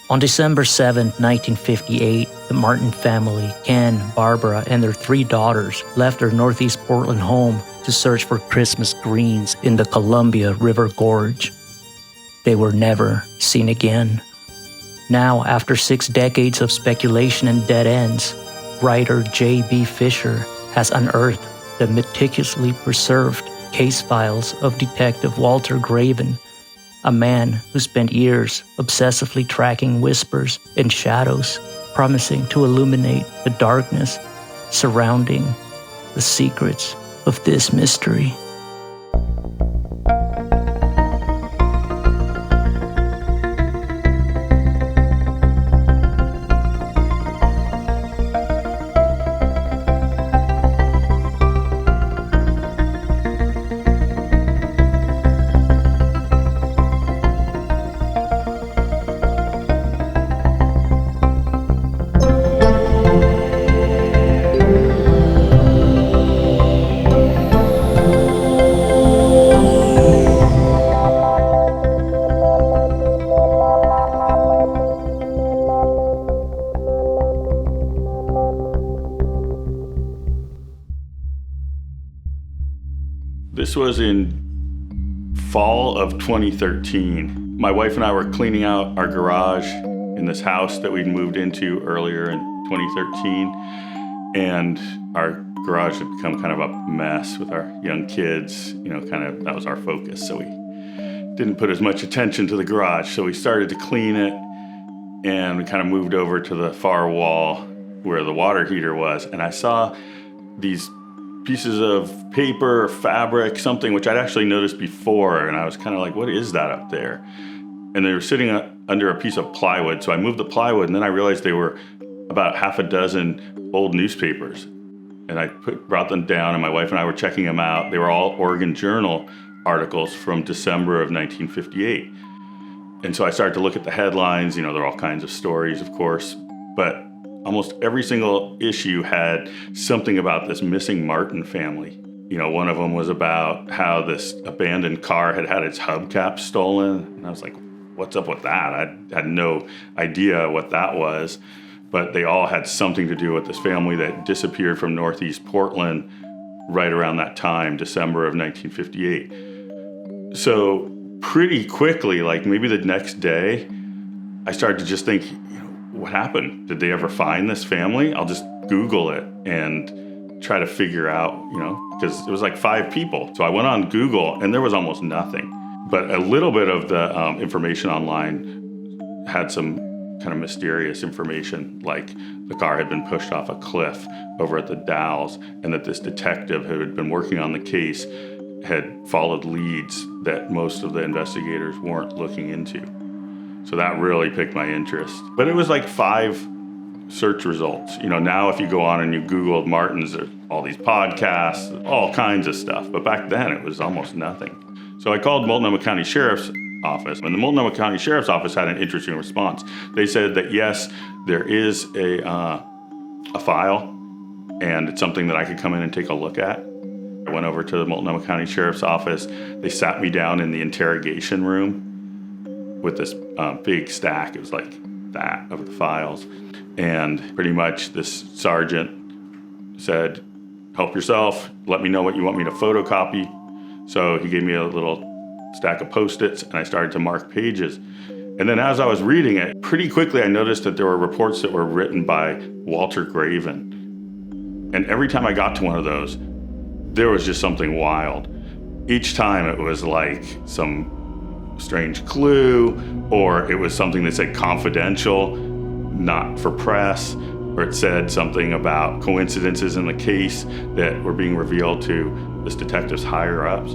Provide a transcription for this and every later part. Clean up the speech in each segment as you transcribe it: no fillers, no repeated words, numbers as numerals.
On December 7, 1958, the Martin family, Ken, Barbara, and their 3 daughters left their Northeast Portland home to search for Christmas greens in the Columbia River Gorge. They were never seen again. Now, after 6 decades of speculation and dead ends, writer J.B. Fisher has unearthed the meticulously preserved case files of Detective Walter Graven, a man who spent years obsessively tracking whispers and shadows, promising to illuminate the darkness surrounding the secrets of this mystery. This was in fall of 2013. My wife and I were cleaning out our garage in this house that we'd moved into earlier in 2013. And our garage had become kind of a mess with our young kids. That was our focus. So we didn't put as much attention to the garage. So we started to clean it, and we kind of moved over to the far wall where the water heater was. And I saw these pieces of paper or fabric, something which I'd actually noticed before, and I was kind of like, what is that up there? And they were sitting under a piece of plywood. So I moved the plywood, and then I realized they were about half a dozen old newspapers. And I brought them down, and my wife and I were checking them out. They were all Oregon Journal articles from December of 1958. And so I started to look at the headlines. There are all kinds of stories, of course, but almost every single issue had something about this missing Martin family. One of them was about how this abandoned car had its hubcap stolen. And I was like, what's up with that? I had no idea what that was. But they all had something to do with this family that disappeared from Northeast Portland right around that time, December of 1958. So pretty quickly, like maybe the next day, I started to just think, what happened? Did they ever find this family? I'll just Google it and try to figure out, because it was like 5 people. So I went on Google, and there was almost nothing. But a little bit of the information online had some kind of mysterious information, like the car had been pushed off a cliff over at the Dalles, and that this detective who had been working on the case had followed leads that most of the investigators weren't looking into. So that really piqued my interest. But it was like 5 search results. Now if you go on and you Googled Martins, there's all these podcasts, all kinds of stuff. But back then it was almost nothing. So I called Multnomah County Sheriff's Office, and the Multnomah County Sheriff's Office had an interesting response. They said that yes, there is a file, and it's something that I could come in and take a look at. I went over to the Multnomah County Sheriff's Office. They sat me down in the interrogation room with this big stack. It was like that of the files. And pretty much this sergeant said, help yourself, let me know what you want me to photocopy. So he gave me a little stack of Post-its, and I started to mark pages. And then as I was reading it, pretty quickly I noticed that there were reports that were written by Walter Graven. And every time I got to one of those, there was just something wild. Each time it was like some strange clue, or it was something that said confidential, not for press, or it said something about coincidences in the case that were being revealed to this detective's higher-ups.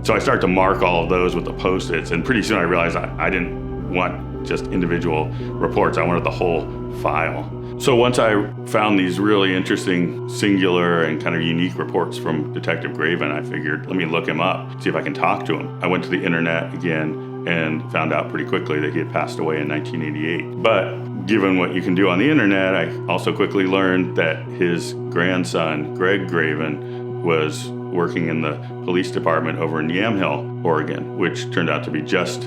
So I started to mark all of those with the Post-its, and pretty soon I realized I didn't want just individual reports. I wanted the whole file. So once I found these really interesting, singular, and kind of unique reports from Detective Graven, I figured, let me look him up, see if I can talk to him. I went to the internet again and found out pretty quickly that he had passed away in 1988. But given what you can do on the internet, I also quickly learned that his grandson, Greg Graven, was working in the police department over in Yamhill, Oregon, which turned out to be just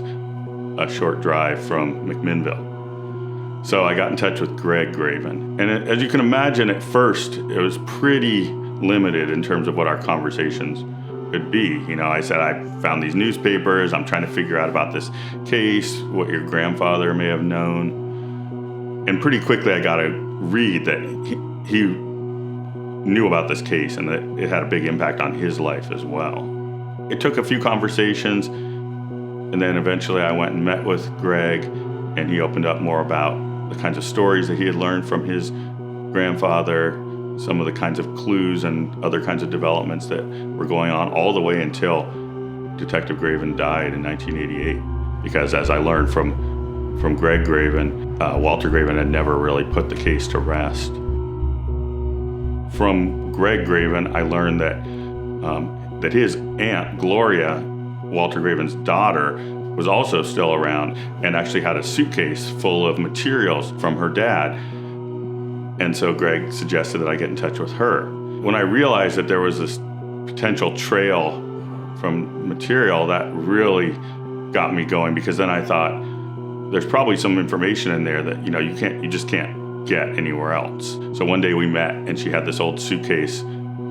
a short drive from McMinnville. So I got in touch with Graven. And as you can imagine, at first, it was pretty limited in terms of what our conversations could be. I said, I found these newspapers, I'm trying to figure out about this case, what your grandfather may have known. And pretty quickly I got to read that he knew about this case and that it had a big impact on his life as well. It took a few conversations, and then eventually I went and met with Greg, and he opened up more about the kinds of stories that he had learned from his grandfather, some of the kinds of clues and other kinds of developments that were going on all the way until Detective Graven died in 1988. Because as I learned from Greg Graven, Walter Graven had never really put the case to rest. From Greg Graven, I learned that his aunt, Gloria, Walter Graven's daughter, was also still around and actually had a suitcase full of materials from her dad. And so Greg suggested that I get in touch with her. When I realized that there was this potential trail from material, that really got me going, because then I thought there's probably some information in there that you just can't get anywhere else. So one day we met, and she had this old suitcase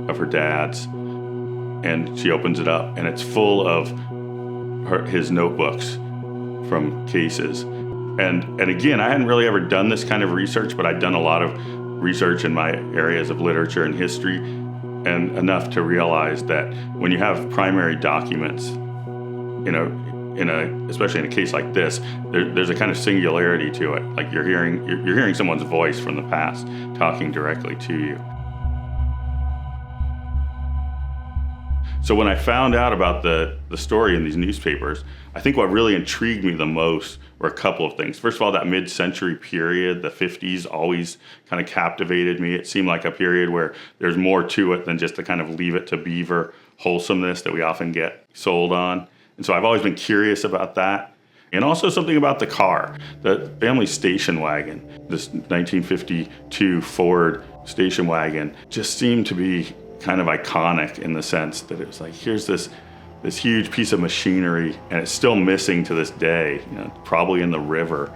of her dad's, and she opens it up, and it's full of his notebooks from cases. And again, I hadn't really ever done this kind of research, but I'd done a lot of research in my areas of literature and history, and enough to realize that when you have primary documents, especially in a case like this, there's a kind of singularity to it. Like you're hearing someone's voice from the past talking directly to you. So when I found out about the story in these newspapers, I think what really intrigued me the most were a couple of things. First of all, that mid-century period, the 50s, always kind of captivated me. It seemed like a period where there's more to it than just the kind of leave it to beaver wholesomeness that we often get sold on. And so I've always been curious about that. And also something about the car, the family station wagon, this 1952 Ford station wagon, just seemed to be kind of iconic in the sense that it was like, here's this huge piece of machinery, and it's still missing to this day, probably in the river.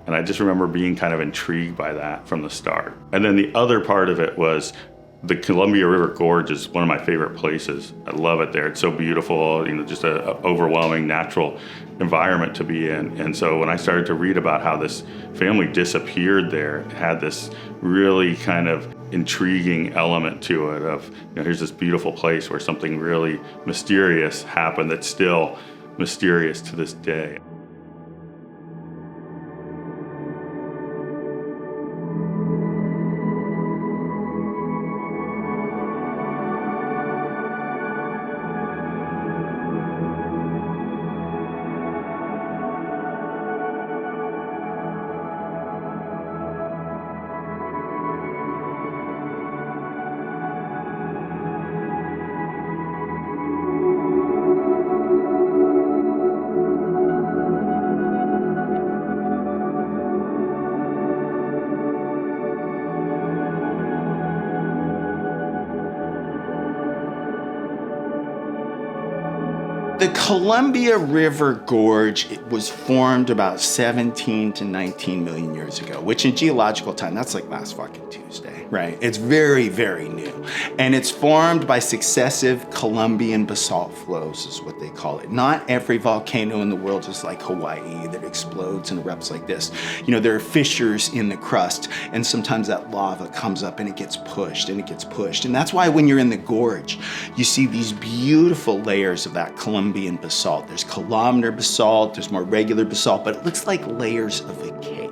And I just remember being kind of intrigued by that from the start. And then the other part of it was the Columbia River Gorge is one of my favorite places. I love it there. It's so beautiful, just an overwhelming natural environment to be in. And so when I started to read about how this family disappeared there, it had this really kind of intriguing element to it of, here's this beautiful place where something really mysterious happened that's still mysterious to this day. The Columbia River Gorge was formed about 17 to 19 million years ago, which in geological time, that's like last fucking Tuesday, right? It's very, very new. And it's formed by successive Columbian basalt flows is what they call it. Not every volcano in the world is like Hawaii that explodes and erupts like this. There are fissures in the crust, and sometimes that lava comes up and it gets pushed and it gets pushed. And that's why when you're in the gorge, you see these beautiful layers of that Columbian basalt. There's columnar basalt, there's more regular basalt, but it looks like layers of a cake.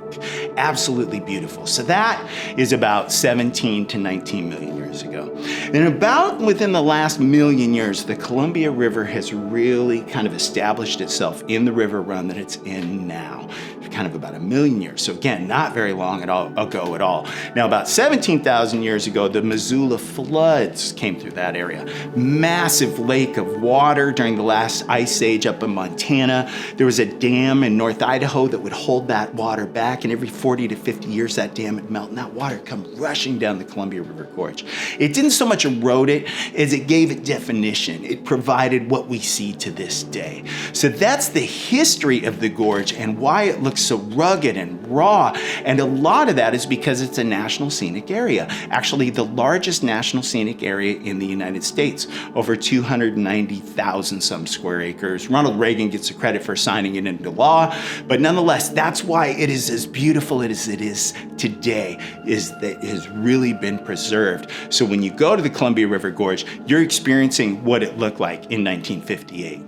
Absolutely beautiful. So that is about 17 to 19 million years ago. And about within the last million years, the Columbia River has really kind of established itself in the river run that it's in now. Kind of about a million years. So again, not very long ago at all. Now, about 17,000 years ago, the Missoula floods came through that area. Massive lake of water during the last ice age up in Montana. There was a dam in North Idaho that would hold that water back, and every 40 to 50 years that dam would melt, and that water would come rushing down the Columbia River Gorge. It didn't so much erode it as it gave it definition. It provided what we see to this day. So that's the history of the gorge and why it looks looks so rugged and raw. And a lot of that is because it's a national scenic area. Actually, the largest national scenic area in the United States, over 290,000 some square acres. Ronald Reagan gets the credit for signing it into law, but nonetheless, that's why it is as beautiful as it is today, is that it has really been preserved. So when you go to the Columbia River Gorge, you're experiencing what it looked like in 1958.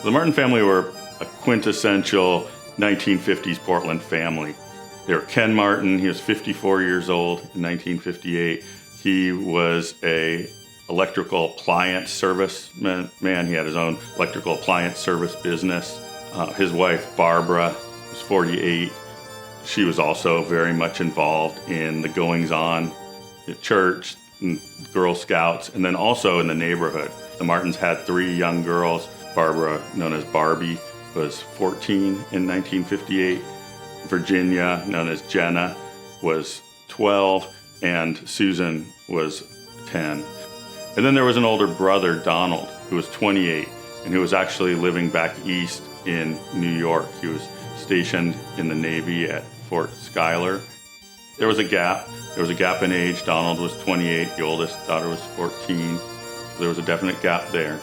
The Martin family were a quintessential 1950s Portland family. They were Ken Martin. He was 54 years old in 1958. He was a electrical appliance service man. He had his own electrical appliance service business. His wife, Barbara, was 48. She was also very much involved in the goings-on at church, and Girl Scouts, and then also in the neighborhood. The Martins had 3 young girls. Barbara, known as Barbie, was 14 in 1958. Virginia, known as Jenna, was 12, and Susan was 10. And then there was an older brother, Donald, who was 28, and who was actually living back east in New York. He was stationed in the Navy at Fort Schuyler. There was a gap. There was a gap in age. Donald was 28, the oldest daughter was 14. There was a definite gap there.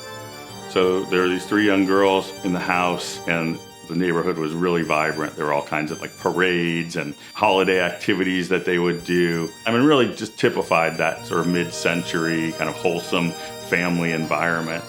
So there were these 3 young girls in the house, and the neighborhood was really vibrant. There were all kinds of like parades and holiday activities that they would do. I mean, really just typified that sort of mid-century kind of wholesome family environment.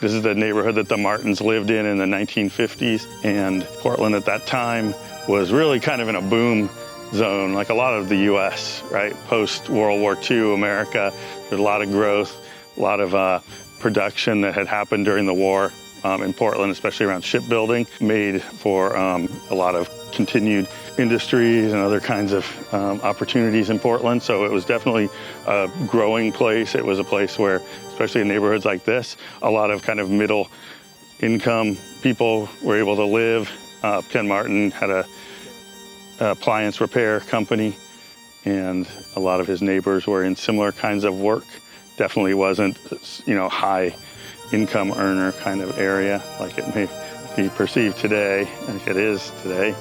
This is the neighborhood that the Martins lived in the 1950s, and Portland at that time was really kind of in a boom zone, like a lot of the U.S., right? Post-World War II America, there's a lot of growth, a lot of production that had happened during the war in Portland, especially around shipbuilding, made for a lot of continued industries and other kinds of opportunities in Portland. So it was definitely a growing place. It was a place where, especially in neighborhoods like this, a lot of kind of middle income people were able to live. Ken Martin had a appliance repair company, and a lot of his neighbors were in similar kinds of work. Definitely wasn't, high income earner kind of area like it may be perceived today, like it is today.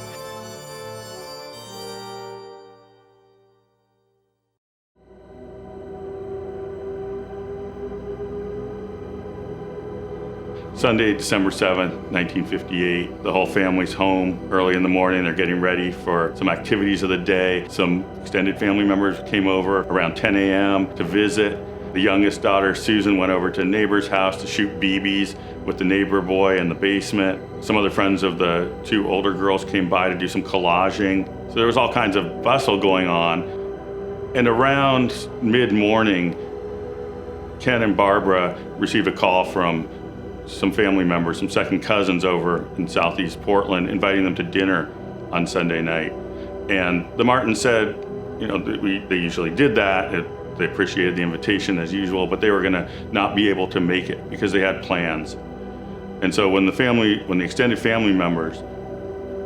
Sunday, December 7th, 1958. The whole family's home early in the morning. They're getting ready for some activities of the day. Some extended family members came over around 10 a.m. to visit. The youngest daughter, Susan, went over to a neighbor's house to shoot BBs with the neighbor boy in the basement. Some other friends of the 2 older girls came by to do some collaging. So there was all kinds of bustle going on. And around mid-morning, Ken and Barbara received a call from some family members, some second cousins over in southeast Portland, inviting them to dinner on Sunday night. And the Martins said, they usually did that. They appreciated the invitation as usual, but they were gonna not be able to make it because they had plans. And so when the extended family members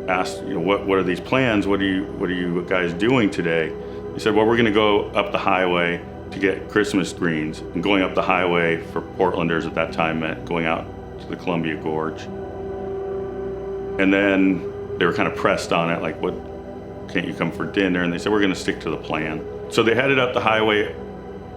asked, what are these plans? What are you guys doing today? They said, well, we're gonna go up the highway to get Christmas greens. And going up the highway for Portlanders at that time meant going out to the Columbia Gorge. And then they were kind of pressed on it, like, what, can't you come for dinner? And they said, we're gonna stick to the plan. So they headed up the highway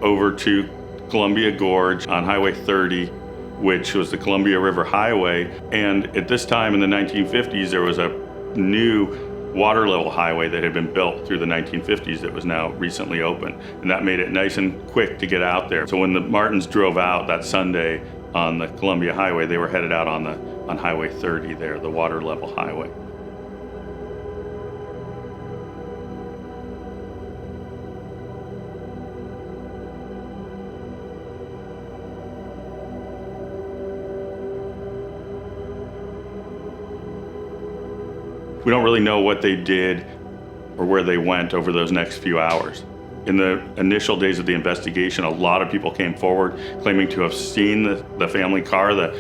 over to Columbia Gorge on Highway 30, which was the Columbia River Highway. And at this time in the 1950s, there was a new water level highway that had been built through the 1950s that was now recently open. And that made it nice and quick to get out there. So when the Martins drove out that Sunday on the Columbia Highway, they were headed out on Highway 30 there, the water level highway. We don't really know what they did or where they went over those next few hours. In the initial days of the investigation, a lot of people came forward claiming to have seen the family car, the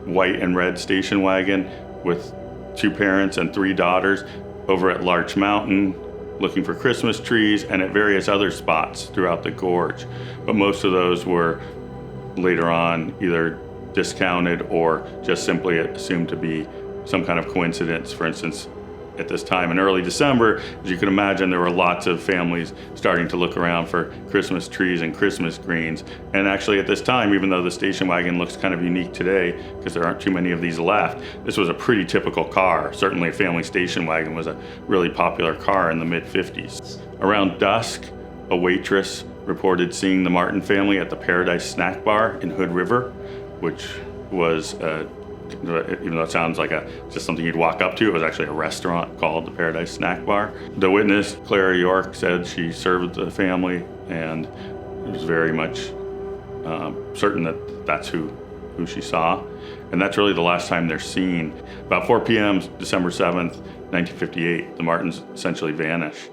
white and red station wagon with 2 parents and 3 daughters over at Larch Mountain, looking for Christmas trees, and at various other spots throughout the gorge. But most of those were later on either discounted or just simply assumed to be some kind of coincidence. For instance, at this time in early December, as you can imagine, there were lots of families starting to look around for Christmas trees and Christmas greens. And actually at this time, even though the station wagon looks kind of unique today because there aren't too many of these left, this was a pretty typical car. Certainly a family station wagon was a really popular car in the mid-50s. Around dusk, a waitress reported seeing the Martin family at the Paradise Snack Bar in Hood River, which was even though it sounds like just something you'd walk up to, it was actually a restaurant called the Paradise Snack Bar. The witness, Clara York, said she served the family and was very much certain that that's who she saw. And that's really the last time they're seen. About 4 p.m., December 7th, 1958, the Martins essentially vanish.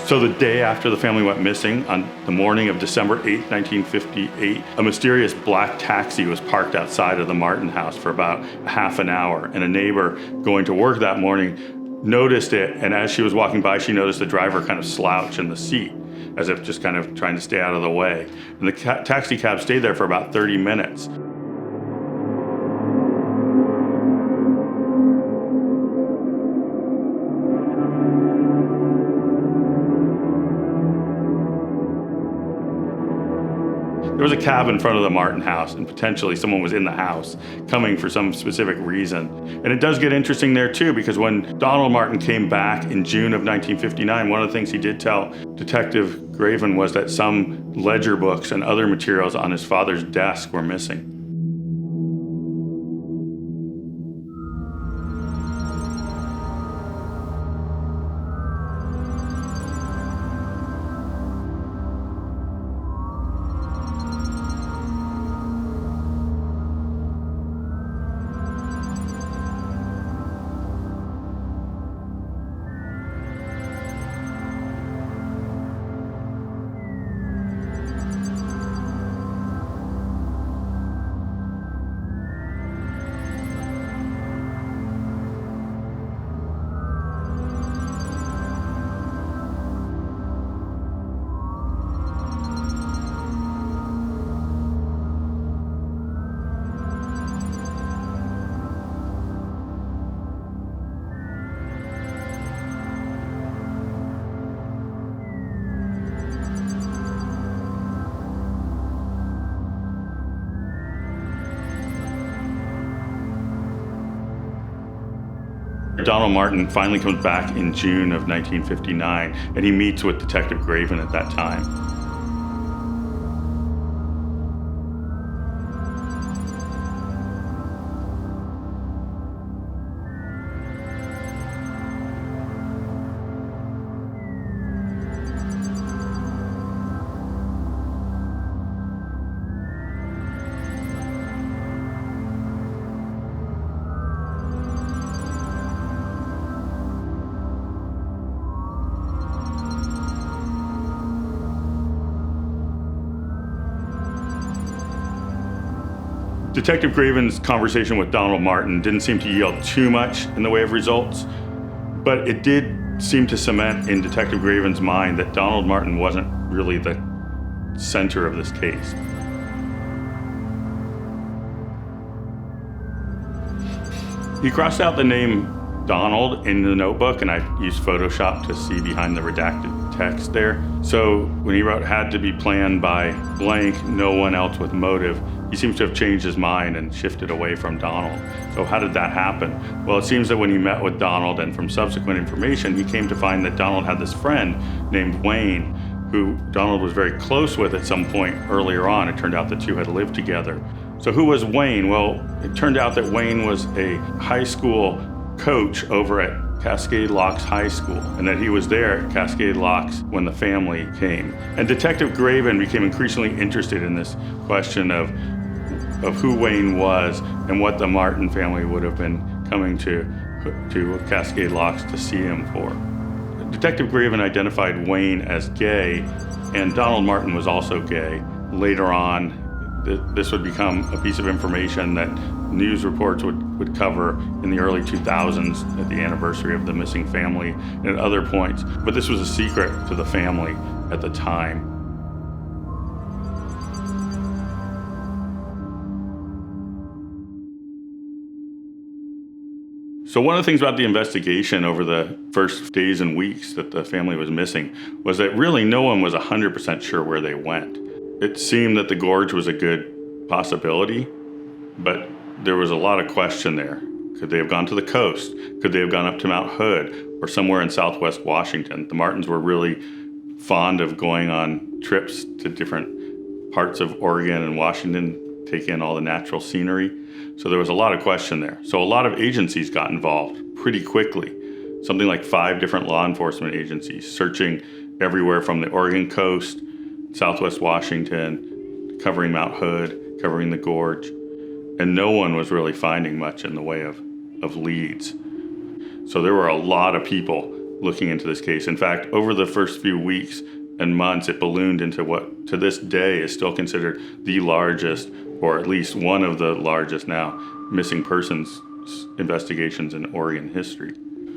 So the day after the family went missing, on the morning of December 8th, 1958, a mysterious black taxi was parked outside of the Martin house for about half an hour, and a neighbor going to work that morning noticed it, and as she was walking by, she noticed the driver kind of slouch in the seat, as if just kind of trying to stay out of the way. And the taxi cab stayed there for about 30 minutes. There was a cab in front of the Martin house, and potentially someone was in the house coming for some specific reason. And it does get interesting there too, because when Donald Martin came back in June of 1959, one of the things he did tell Detective Graven was that some ledger books and other materials on his father's desk were missing. Donald Martin finally comes back in June of 1959, and he meets with Detective Graven at that time. Detective Graven's conversation with Donald Martin didn't seem to yield too much in the way of results, but it did seem to cement in Detective Graven's mind that Donald Martin wasn't really the center of this case. He crossed out the name Donald in the notebook, and I used Photoshop to see behind the redacted text there. So when he wrote, "had to be planned by blank, no one else with motive," he seems to have changed his mind and shifted away from Donald. So how did that happen? Well, it seems that when he met with Donald, and from subsequent information, he came to find that Donald had this friend named Wayne, who Donald was very close with at some point earlier on. It turned out the two had lived together. So who was Wayne? Well, it turned out that Wayne was a high school coach over at Cascade Locks High School, and that he was there at Cascade Locks when the family came. And Detective Graven became increasingly interested in this question of who Wayne was and what the Martin family would have been coming to Cascade Locks to see him for. Detective Graven identified Wayne as gay, and Donald Martin was also gay. Later on, this would become a piece of information that news reports would cover in the early 2000s at the anniversary of the missing family and at other points. But this was a secret to the family at the time. So one of the things about the investigation over the first days and weeks that the family was missing was that really no one was 100% sure where they went. It seemed that the gorge was a good possibility, but there was a lot of question there. Could they have gone to the coast? Could they have gone up to Mount Hood or somewhere in southwest Washington? The Martins were really fond of going on trips to different parts of Oregon and Washington, take in all the natural scenery. So there was a lot of question there. So a lot of agencies got involved pretty quickly. Something like 5 different law enforcement agencies searching everywhere from the Oregon coast, southwest Washington, covering Mount Hood, covering the gorge. And no one was really finding much in the way of leads. So there were a lot of people looking into this case. In fact, over the first few weeks and months, it ballooned into what to this day is still considered the largest, or at least one of the largest now, missing persons investigations in Oregon history.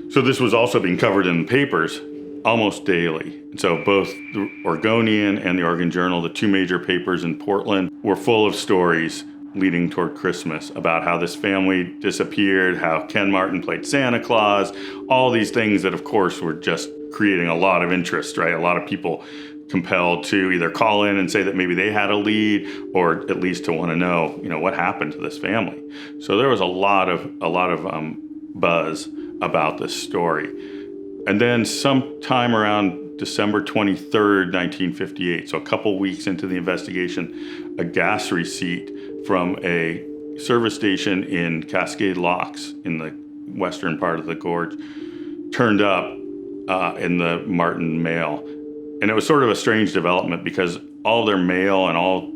So this was also being covered in the papers almost daily. And so both the Oregonian and the Oregon Journal, the 2 major papers in Portland, were full of stories leading toward Christmas about how this family disappeared, how Ken Martin played Santa Claus, all these things that of course were just creating a lot of interest, right? A lot of people compelled to either call in and say that maybe they had a lead, or at least to want to know, what happened to this family. So there was a lot of buzz about this story. And then sometime around December 23rd, 1958, so a couple weeks into the investigation, a gas receipt from a service station in Cascade Locks in the western part of the gorge turned up in the Martin mail. And it was sort of a strange development because all their mail and all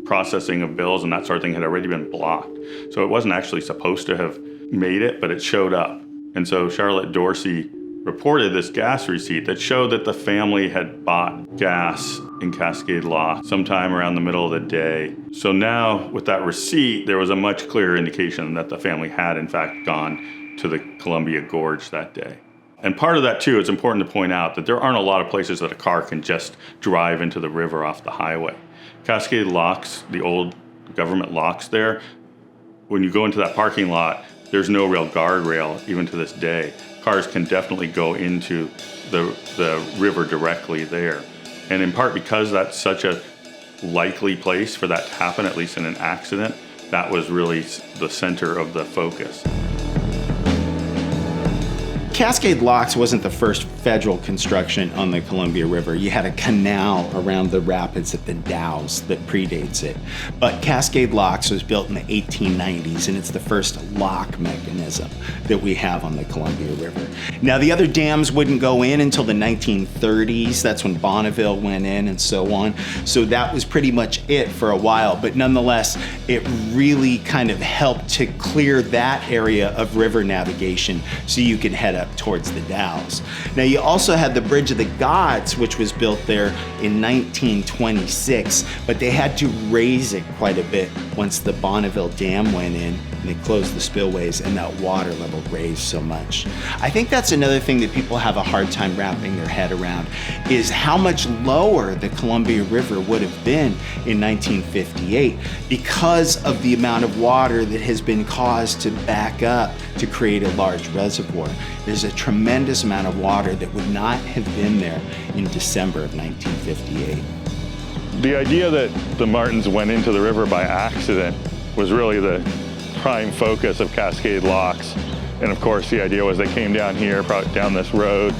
processing of bills and that sort of thing had already been blocked. So it wasn't actually supposed to have made it, but it showed up. And so Charlotte Dorsey reported this gas receipt that showed that the family had bought gas in Cascade Locks sometime around the middle of the day. So now with that receipt, there was a much clearer indication that the family had in fact gone to the Columbia Gorge that day. And part of that too, it's important to point out that there aren't a lot of places that a car can just drive into the river off the highway. Cascade Locks, the old government locks there, when you go into that parking lot, there's no real guardrail even to this day. Cars can definitely go into the river directly there. And in part because that's such a likely place for that to happen, at least in an accident, that was really the center of the focus. Cascade Locks wasn't the first federal construction on the Columbia River. You had a canal around the rapids at the Dalles that predates it. But Cascade Locks was built in the 1890s, and it's the first lock mechanism that we have on the Columbia River. Now, the other dams wouldn't go in until the 1930s. That's when Bonneville went in and so on. So that was pretty much it for a while. But nonetheless, it really kind of helped to clear that area of river navigation so you could head up up towards the Dalles. Now you also had the Bridge of the Gods, which was built there in 1926, but they had to raise it quite a bit once the Bonneville Dam went in and they closed the spillways and that water level raised so much. I think that's another thing that people have a hard time wrapping their head around, is how much lower the Columbia River would have been in 1958 because of the amount of water that has been caused to back up to create a large reservoir. There's a tremendous amount of water that would not have been there in December of 1958. The idea that the Martins went into the river by accident was really the prime focus of Cascade Locks. And of course, the idea was they came down here, down this road,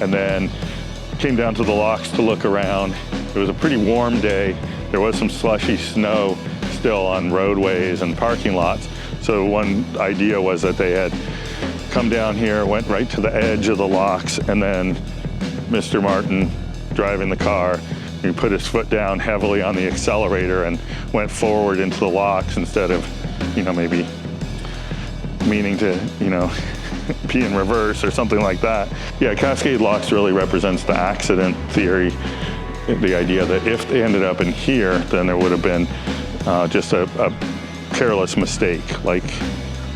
and then came down to the locks to look around. It was a pretty warm day. There was some slushy snow still on roadways and parking lots. So one idea was that they had come down here, went right to the edge of the locks, and then Mr. Martin, driving the car, he put his foot down heavily on the accelerator and went forward into the locks instead of, maybe meaning to, be in reverse or something like that. Yeah, Cascade Locks really represents the accident theory, the idea that if they ended up in here, then there would have been just a careless mistake, like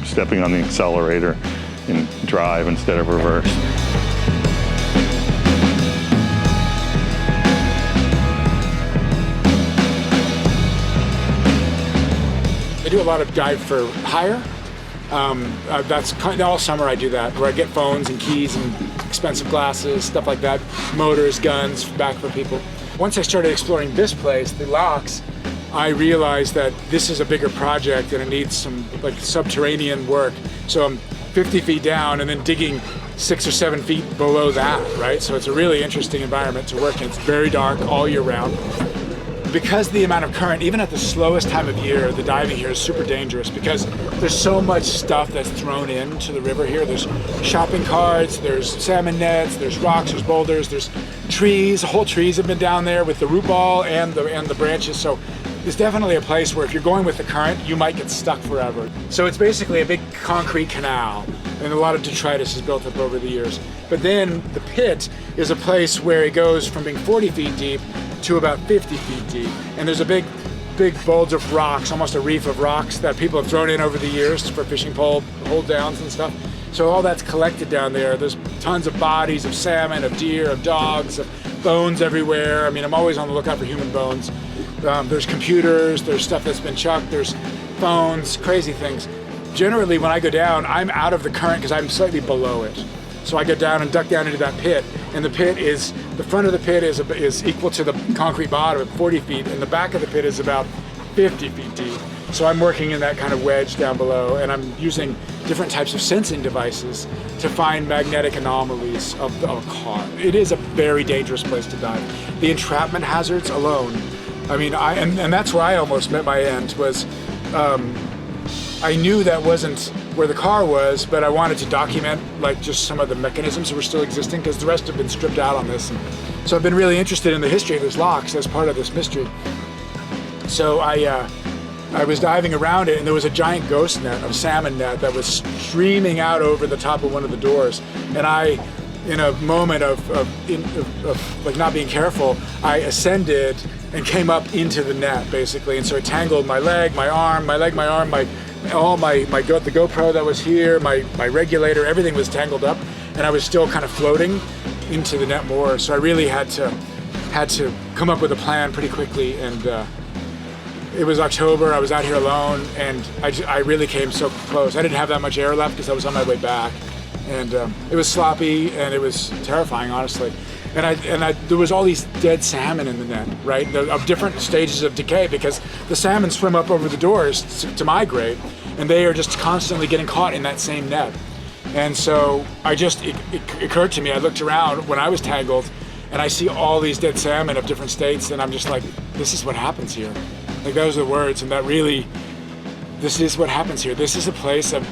stepping on the accelerator in drive instead of reverse. I do a lot of dive for hire. That's all summer I do that, where I get phones and keys and expensive glasses, stuff like that, motors, guns, back for people. Once I started exploring this place, the locks, I realized that this is a bigger project and it needs some subterranean work. So I'm 50 feet down and then digging 6 or 7 feet below that, right? So it's a really interesting environment to work in. It's very dark all year round. Because the amount of current, even at the slowest time of year, the diving here is super dangerous because there's so much stuff that's thrown into the river here. There's shopping carts, there's salmon nets, there's rocks, there's boulders, there's trees. Whole trees have been down there with the root ball and the branches. So it's definitely a place where if you're going with the current, you might get stuck forever. So it's basically a big concrete canal, and a lot of detritus is built up over the years. But then the pit is a place where it goes from being 40 feet deep to about 50 feet deep. And there's a big bulge of rocks, almost a reef of rocks that people have thrown in over the years for fishing pole hold downs and stuff. So all that's collected down there. There's tons of bodies of salmon, of deer, of dogs, of bones everywhere. I mean, I'm always on the lookout for human bones. There's computers, there's stuff that's been chucked, there's phones, crazy things. Generally, when I go down, I'm out of the current because I'm slightly below it. So I go down and duck down into that pit, and the front of the pit is equal to the concrete bottom at 40 feet, and the back of the pit is about 50 feet deep. So I'm working in that kind of wedge down below, and I'm using different types of sensing devices to find magnetic anomalies of a car. It is a very dangerous place to dive. The entrapment hazards alone, I mean, and that's where I almost met my end, was I knew that wasn't where the car was, but I wanted to document just some of the mechanisms that were still existing because the rest have been stripped out on this. And so I've been really interested in the history of those locks as part of this mystery. So I was diving around it, and there was a giant ghost net, a salmon net, that was streaming out over the top of one of the doors. And I, in a moment of not being careful, I ascended and came up into the net basically, and so it tangled my leg, my arm, the GoPro that was here, my regulator, everything was tangled up, and I was still kind of floating into the net more. So I really had to come up with a plan pretty quickly, and it was October. I was out here alone, and I really came so close. I didn't have that much air left because I was on my way back, and it was sloppy and it was terrifying, honestly. And there was all these dead salmon in the net, right? Of different stages of decay, because the salmon swim up over the doors to migrate, and they are just constantly getting caught in that same net. And so it occurred to me, I looked around when I was tangled, and I see all these dead salmon of different states, and I'm just like, this is what happens here. Like, those are the words, and that really, this is what happens here. This is a place of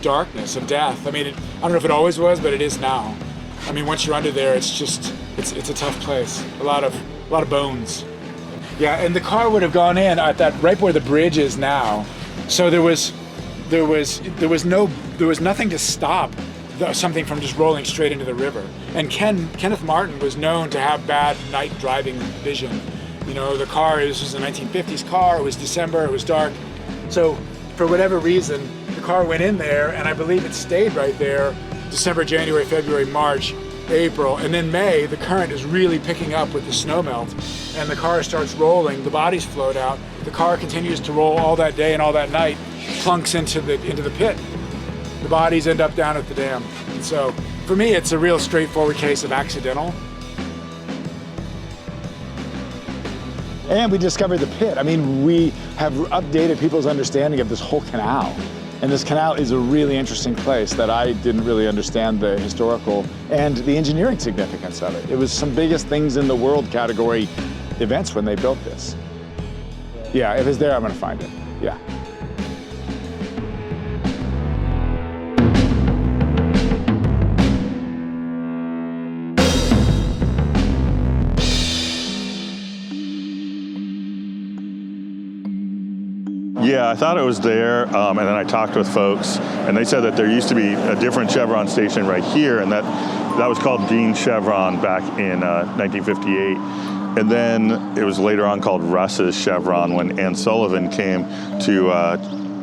darkness, of death. I mean, I don't know if it always was, but it is now. I mean, once you're under there, it's a tough place. A lot of bones. Yeah, and the car would have gone in at that right where the bridge is now. So there was nothing to stop something from just rolling straight into the river. And Kenneth Martin was known to have bad night driving vision. You know, the car, this was a 1950s car, it was December, it was dark. So for whatever reason, the car went in there, and I believe it stayed right there December, January, February, March, April, and then May, the current is really picking up with the snow melt, and the car starts rolling, the bodies float out, the car continues to roll all that day and all that night, plunks into the pit. The bodies end up down at the dam. And so for me, it's a real straightforward case of accidental. And we discovered the pit. I mean, we have updated people's understanding of this whole canal. And this canal is a really interesting place that I didn't really understand the historical and the engineering significance of it. It was some biggest things in the world category events when they built this. Yeah, if it's there, I'm gonna find it, yeah. Yeah, I thought it was there, and then I talked with folks, and they said that there used to be a different Chevron station right here, and that was called Dean Chevron back in 1958. And then it was later on called Russ's Chevron when Ann Sullivan came to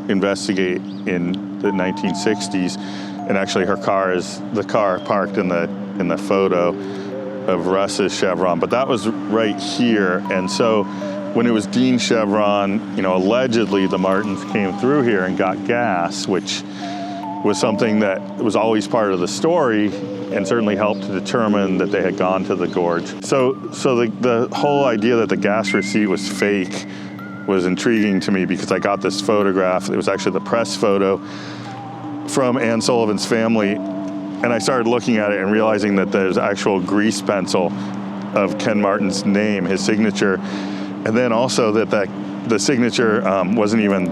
investigate in the 1960s, and actually her car is the car parked in the photo of Russ's Chevron, but that was right here, and so when it was Dean Chevron, you know, allegedly the Martins came through here and got gas, which was something that was always part of the story and certainly helped to determine that they had gone to the gorge. So the whole idea that the gas receipt was fake was intriguing to me because I got this photograph. It was actually the press photo from Ann Sullivan's family, and I started looking at it and realizing that there's actual grease pencil of Ken Martin's name, his signature. And then also that the signature wasn't even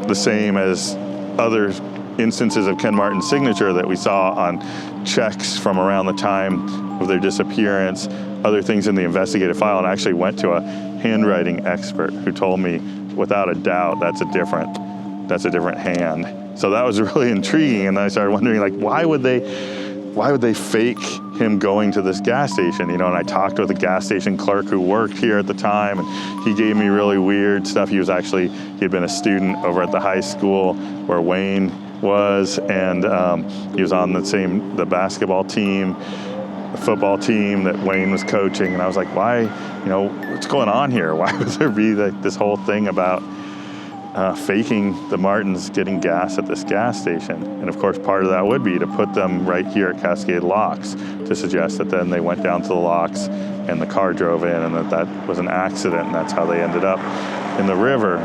the same as other instances of Ken Martin's signature that we saw on checks from around the time of their disappearance, other things in the investigative file, and I actually went to a handwriting expert who told me, without a doubt, that's a different hand. So that was really intriguing, and I started wondering, like, why would they fake him going to this gas station, you know? And I talked with a gas station clerk who worked here at the time, and he gave me really weird stuff. He had been a student over at the high school where Wayne was, and he was on the basketball team, the football team that Wayne was coaching. And I was like, why, you know, what's going on here? Why would there be this whole thing about faking the Martins getting gas at this gas station? And of course, part of that would be to put them right here at Cascade Locks, to suggest that then they went down to the locks and the car drove in, and that was an accident, and that's how they ended up in the river.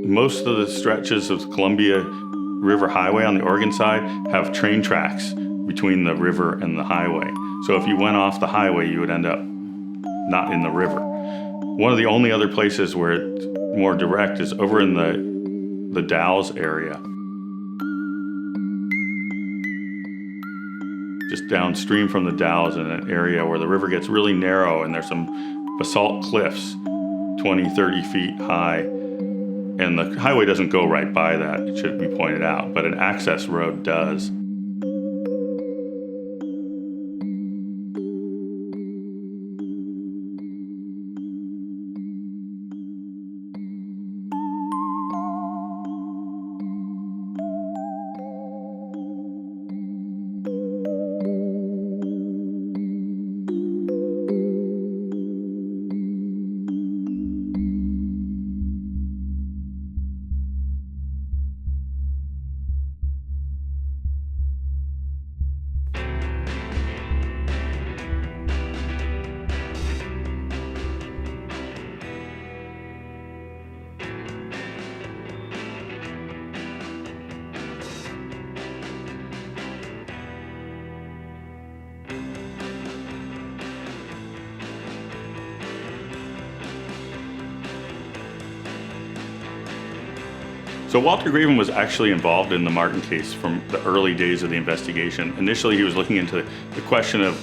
Most of the stretches of the Columbia River Highway on the Oregon side have train tracks between the river and the highway. So if you went off the highway, you would end up not in the river. One of the only other places where it's more direct is over in the Dalles area. Just downstream from the Dalles, in an area where the river gets really narrow and there's some basalt cliffs 20, 30 feet high. And the highway doesn't go right by that, it should be pointed out, but an access road does. So Walter Graven was actually involved in the Martin case from the early days of the investigation. Initially, he was looking into the question of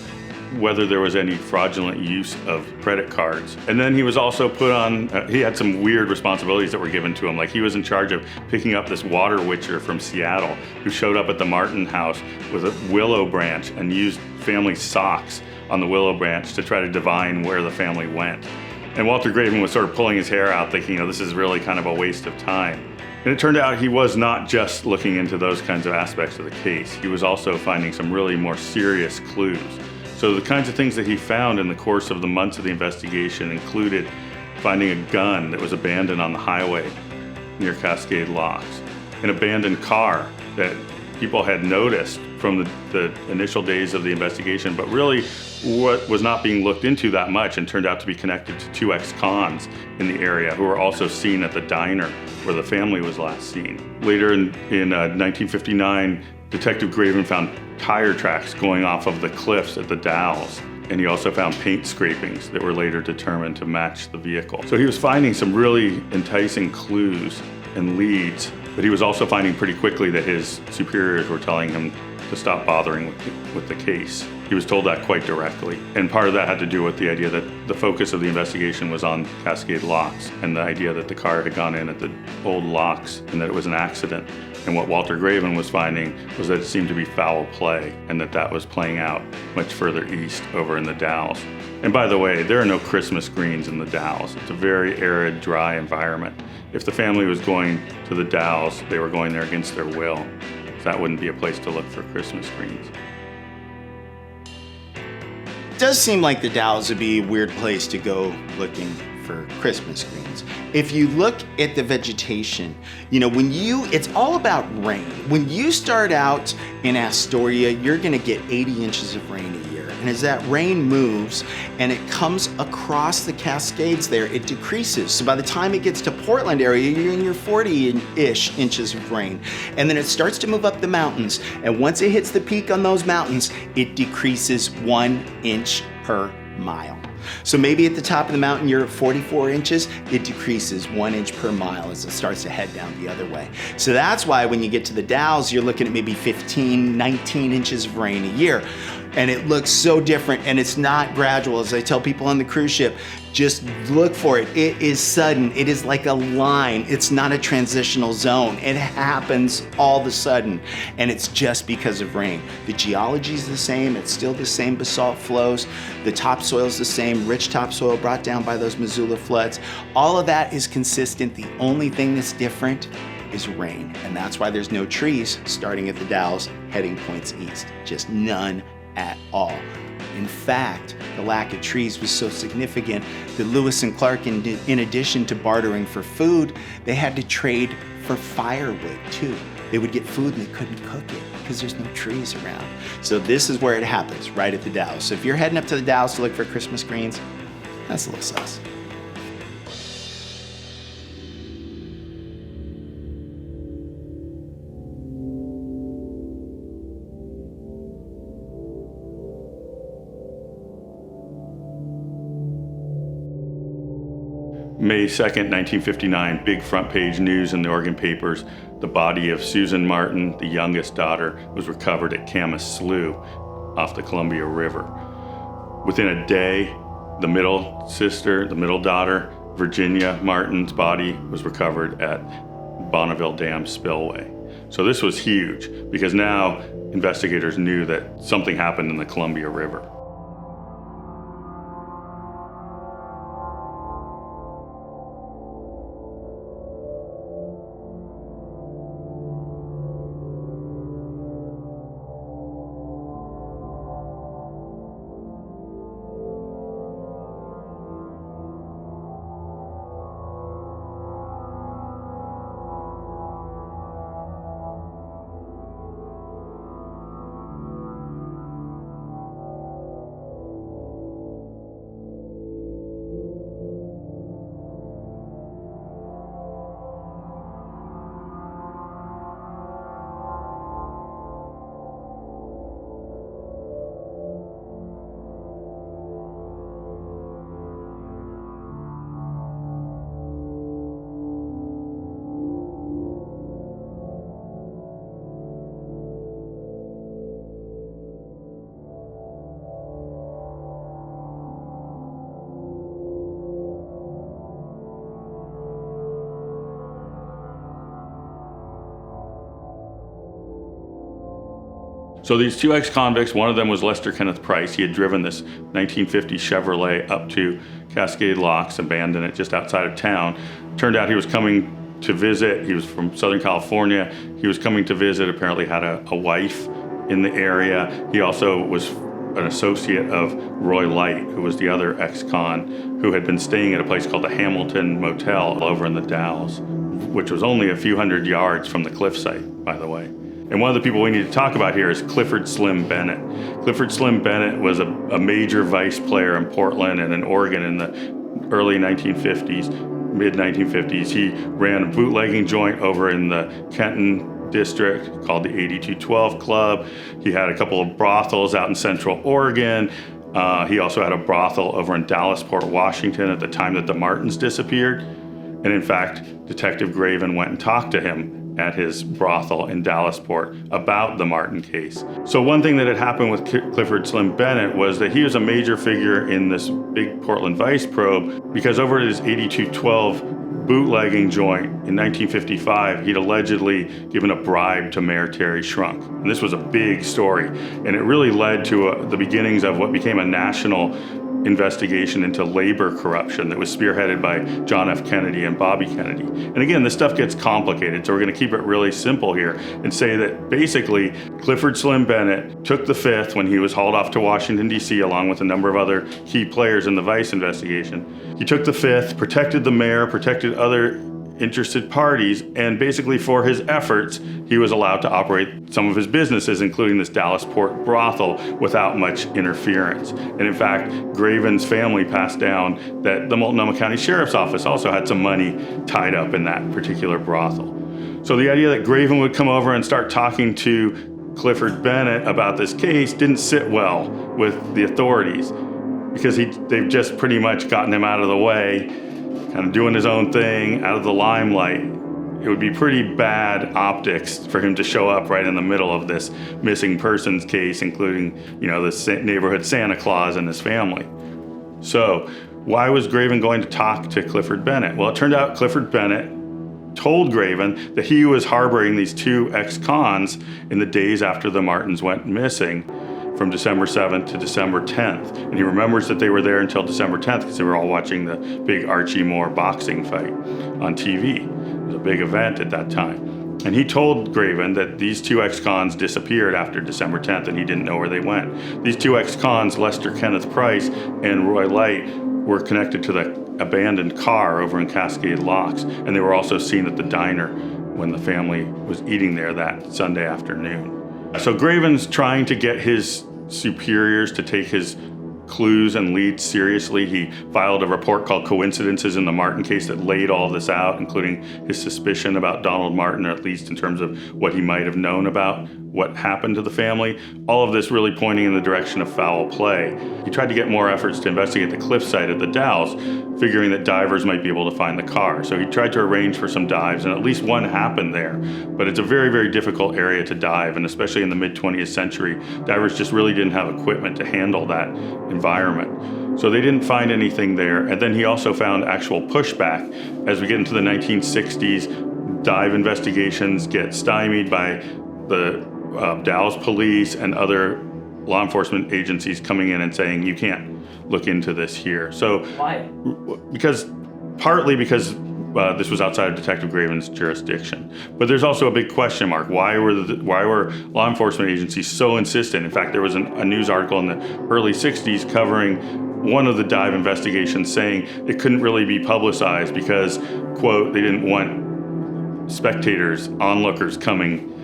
whether there was any fraudulent use of credit cards. And then he was also put on, he had some weird responsibilities that were given to him. Like he was in charge of picking up this water witcher from Seattle who showed up at the Martin house with a willow branch and used family socks on the willow branch to try to divine where the family went. And Walter Graven was sort of pulling his hair out thinking, this is really kind of a waste of time. And it turned out he was not just looking into those kinds of aspects of the case. He was also finding some really more serious clues. So the kinds of things that he found in the course of the months of the investigation included finding a gun that was abandoned on the highway near Cascade Locks, an abandoned car that people had noticed from the initial days of the investigation, but really what was not being looked into that much and turned out to be connected to two ex-cons in the area who were also seen at the diner where the family was last seen. Later in 1959, Detective Graven found tire tracks going off of the cliffs at the Dalles, and he also found paint scrapings that were later determined to match the vehicle. So he was finding some really enticing clues and leads, but he was also finding pretty quickly that his superiors were telling him to stop bothering with the case. He was told that quite directly. And part of that had to do with the idea that the focus of the investigation was on Cascade Locks and the idea that the car had gone in at the old locks and that it was an accident. And what Walter Graven was finding was that it seemed to be foul play and that was playing out much further east over in the Dalles. And by the way, there are no Christmas greens in the Dalles. It's a very arid, dry environment. If the family was going to the Dalles, they were going there against their will. That wouldn't be a place to look for Christmas greens. It does seem like the Dalles would be a weird place to go looking for Christmas greens. If you look at the vegetation, it's all about rain. When you start out in Astoria, you're gonna get 80 inches of rain a year. And as that rain moves and it comes across the Cascades there, it decreases. So by the time it gets to Portland area, you're in your 40-ish inches of rain. And then it starts to move up the mountains. And once it hits the peak on those mountains, it decreases 1 inch per mile. So maybe at the top of the mountain, you're at 44 inches, it decreases 1 inch per mile as it starts to head down the other way. So that's why when you get to the Dalles, you're looking at maybe 15, 19 inches of rain a year. And it looks so different, and it's not gradual. As I tell people on the cruise ship, just look for it. It is sudden. It is like a line. It's not a transitional zone. It happens all of a sudden, and it's just because of rain. The geology is the same. It's still the same basalt flows. The topsoil is the same, rich topsoil brought down by those Missoula floods. All of that is consistent. The only thing that's different is rain, and that's why there's no trees starting at the Dalles heading points east. Just none at all. In fact, the lack of trees was so significant that Lewis and Clark, in addition to bartering for food, they had to trade for firewood too. They would get food and they couldn't cook it because there's no trees around. So this is where it happens, right at the Dalles. So if you're heading up to the Dalles to look for Christmas greens, that's a little sus. May 2nd, 1959, big front page news in the Oregon papers. The body of Susan Martin, the youngest daughter, was recovered at Camas Slough off the Columbia River. Within a day, the middle daughter, Virginia Martin's body was recovered at Bonneville Dam Spillway. So this was huge because now investigators knew that something happened in the Columbia River. So these two ex-convicts, one of them was Lester Kenneth Price. He had driven this 1950 Chevrolet up to Cascade Locks, abandoned it just outside of town. Turned out he was coming to visit. He was from Southern California. He was coming to visit, apparently had a wife in the area. He also was an associate of Roy Light, who was the other ex-con, who had been staying at a place called the Hamilton Motel over in the Dalles, which was only a few hundred yards from the cliff site, by the way. And one of the people we need to talk about here is Clifford Slim Bennett. Clifford Slim Bennett was a major vice player in Portland and in Oregon in the early 1950s, mid-1950s. He ran a bootlegging joint over in the Kenton district called the 8212 Club. He had a couple of brothels out in Central Oregon. He also had a brothel over in Dallasport, Washington at the time that the Martins disappeared. And in fact, Detective Graven went and talked to him at his brothel in Dallasport about the Martin case. So one thing that had happened with Clifford Slim Bennett was that he was a major figure in this big Portland Vice probe because over at his 8212 bootlegging joint in 1955, he'd allegedly given a bribe to Mayor Terry Shrunk. And this was a big story. And it really led to the beginnings of what became a national investigation into labor corruption that was spearheaded by John F. Kennedy and Bobby Kennedy. And again, this stuff gets complicated, so we're going to keep it really simple here and say that basically Clifford Slim Bennett took the Fifth when he was hauled off to Washington, D.C., along with a number of other key players in the Vice investigation. He took the Fifth, protected the mayor, protected other interested parties, and basically for his efforts, he was allowed to operate some of his businesses, including this Dallasport brothel, without much interference. And in fact, Graven's family passed down that the Multnomah County Sheriff's Office also had some money tied up in that particular brothel. So the idea that Graven would come over and start talking to Clifford Bennett about this case didn't sit well with the authorities because they've just pretty much gotten him out of the way, kind of doing his own thing, out of the limelight. It would be pretty bad optics for him to show up right in the middle of this missing persons case, including, this neighborhood Santa Claus and his family. So why was Graven going to talk to Clifford Bennett? Well, it turned out Clifford Bennett told Graven that he was harboring these two ex-cons in the days after the Martins went missing, from December 7th to December 10th. And he remembers that they were there until December 10th because they were all watching the big Archie Moore boxing fight on TV. It was a big event at that time. And he told Graven that these two ex-cons disappeared after December 10th and he didn't know where they went. These two ex-cons, Lester Kenneth Price and Roy Light, were connected to the abandoned car over in Cascade Locks. And they were also seen at the diner when the family was eating there that Sunday afternoon. So Graven's trying to get his superiors to take his clues and leads seriously. He filed a report called Coincidences in the Martin case that laid all this out, including his suspicion about Donald Martin, or at least in terms of what he might have known about what happened to the family. All of this really pointing in the direction of foul play. He tried to get more efforts to investigate the cliffside at the Dalles, figuring that divers might be able to find the car. So he tried to arrange for some dives, and at least one happened there. But it's a very, very difficult area to dive, and especially in the mid-20th century, divers just really didn't have equipment to handle that environment. So they didn't find anything there. And then he also found actual pushback. As we get into the 1960s, dive investigations get stymied by the Dalles police and other law enforcement agencies coming in and saying, you can't look into this here. So why? Partly because this was outside of Detective Graven's jurisdiction. But there's also a big question mark. Why were law enforcement agencies so insistent? In fact, there was a news article in the early 60s covering one of the dive investigations saying it couldn't really be publicized because, quote, they didn't want spectators, onlookers coming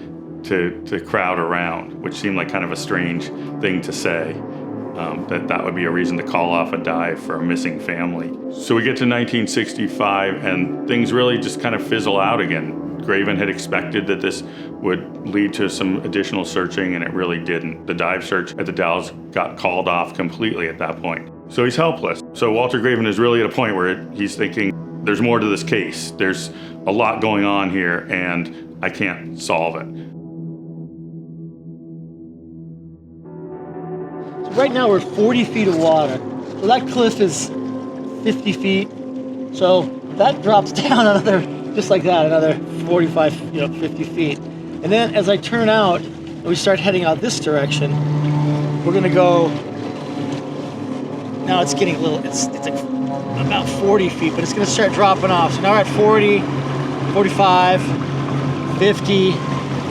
to crowd around, which seemed like kind of a strange thing to say, that would be a reason to call off a dive for a missing family. So we get to 1965 and things really just kind of fizzle out again. Graven had expected that this would lead to some additional searching, and it really didn't. The dive search at the Dalles got called off completely at that point. So he's helpless. So Walter Graven is really at a point where he's thinking, there's more to this case. There's a lot going on here, and I can't solve it. Right now we're 40 feet of water. So that cliff is 50 feet. So that drops down another, just like that, another 45, 50 feet. And then as I turn out, and we start heading out this direction, we're gonna go, now it's getting a little, it's like about 40 feet, but it's gonna start dropping off. So now we're at 40, 45, 50.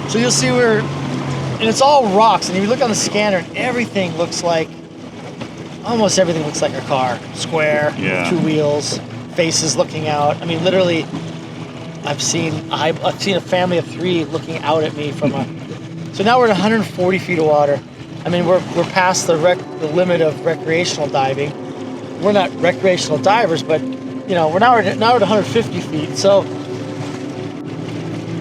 So you'll see and it's all rocks, and if you look on the scanner, everything looks like, almost everything looks like a car. Square, with 2 wheels, faces looking out. I mean, literally, I've seen a family of 3 looking out at me from a. So now we're at 140 feet of water. I mean, we're past the limit of recreational diving. We're not recreational divers, but we're now at 150 feet. So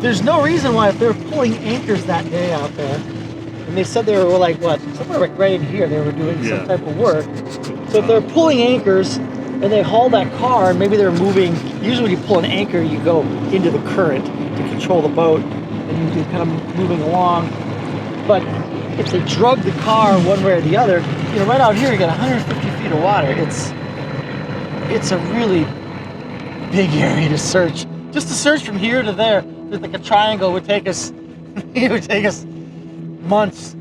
there's no reason why, if they were pulling anchors that day out there, and they said they were like somewhere like right in here, they were doing some type of work. So if they're pulling anchors and they haul that car, and maybe they're moving. Usually when you pull an anchor, you go into the current to control the boat, and you're kind of moving along. But if they drug the car one way or the other, right out here you got 150 feet of water. It's a really big area to search. Just to search from here to there, just like a triangle would take us. It would take us months.